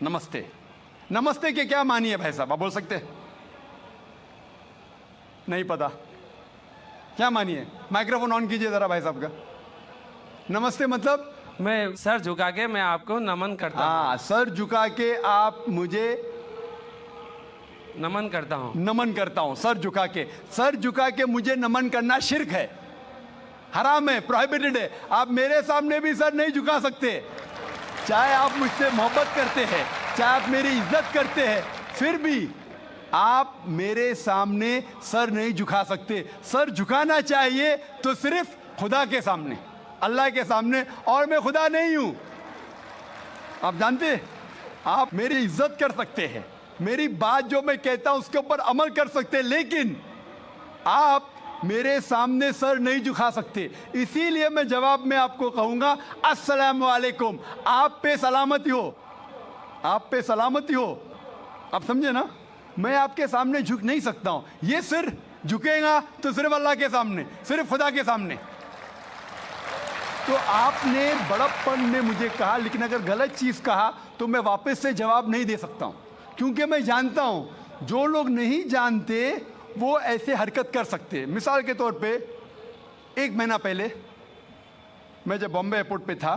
नमस्ते। नमस्ते के क्या मानी है भाई साहब, आप बोल सकते हैं? नहीं पता क्या मानी है? माइक्रोफोन ऑन कीजिए जरा भाई साहब का। नमस्ते मतलब मैं सर झुका के मैं आपको नमन करता हूँ। हाँ, सर झुका के आप मुझे नमन करता हूँ। नमन करता हूं। सर झुका के मुझे नमन करना शिर्क है, हराम है, प्रोहिबिटेड है। आप मेरे सामने भी सर नहीं झुका सकते, चाहे आप मुझसे मोहब्बत करते हैं, चाहे आप मेरी इज्जत करते हैं, फिर भी आप मेरे सामने सर नहीं झुका सकते। सर झुकाना चाहिए तो सिर्फ खुदा के सामने, अल्लाह के सामने, और मैं खुदा नहीं हूं। आप जानते हैं, आप मेरी इज्जत कर सकते हैं, मेरी बात जो मैं कहता हूं उसके ऊपर अमल कर सकते हैं, लेकिन आप मेरे सामने सर नहीं झुका सकते। इसीलिए मैं जवाब में आपको कहूंगा अस्सलाम वालेकुम, आप पे सलामती हो, आप पे सलामती हो। आप समझे ना? मैं आपके सामने झुक नहीं सकता हूं। ये सिर झुकेगा तो सिर्फ अल्लाह के सामने, सिर्फ खुदा के सामने। तो आपने बड़प्पन में मुझे कहा, लेकिन अगर गलत चीज कहा तो मैं वापस से जवाब नहीं दे सकता हूं, क्योंकि मैं जानता हूं जो लोग नहीं जानते वो ऐसे हरकत कर सकते हैं। मिसाल के तौर पे 1 महीना पहले मैं जब बॉम्बे एयरपोर्ट पे था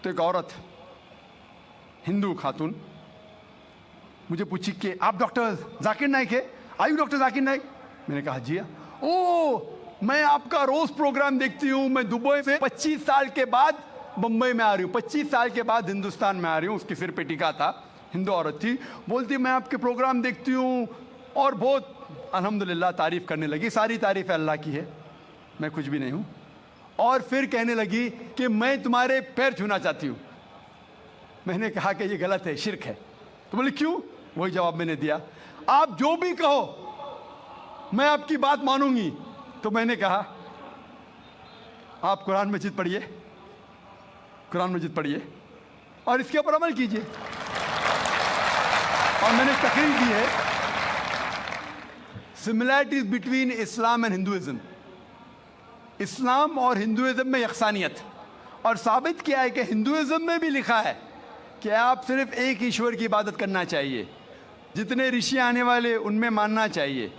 तो एक औरत, हिंदू खातून, मुझे पूछी कि आप डॉक्टर जाकिर नाइक है? आयु डॉक्टर जाकिर नाइक? मैंने कहा जी। ओ, मैं आपका रोज प्रोग्राम देखती हूँ, मैं दुबई से 25 साल के बाद बम्बई में आ रही हूँ, 25 साल के बाद हिंदुस्तान में आ रही हूँ। उसके सिर पे टीका था, हिंदू औरत थी, बोलती मैं आपके प्रोग्राम देखती हूँ और बहुत अल्हम्दुलिल्लाह तारीफ करने लगी। सारी तारीफ अल्लाह की है, मैं कुछ भी नहीं हूँ। और फिर कहने लगी कि मैं तुम्हारे पैर छूना चाहती हूँ। मैंने कहा कि ये गलत है, शिर्क है। तो बोले क्यों? वही जवाब मैंने दिया, आप जो भी कहो मैं आपकी बात मानूंगी। तो मैंने कहा आप कुरान मजीद पढ़िए, कुरान मजीद पढ़िए और इसके ऊपर अमल कीजिए। और मैंने तकरीर दी है similarities between Islam and Hinduism, इस्लाम और हिंदुइज्म में यकसानियत, और साबित किया है कि हिंदुइज्म में भी लिखा है कि आप सिर्फ एक ईश्वर की इबादत करना चाहिए, जितने ऋषि आने वाले उनमें मानना चाहिए,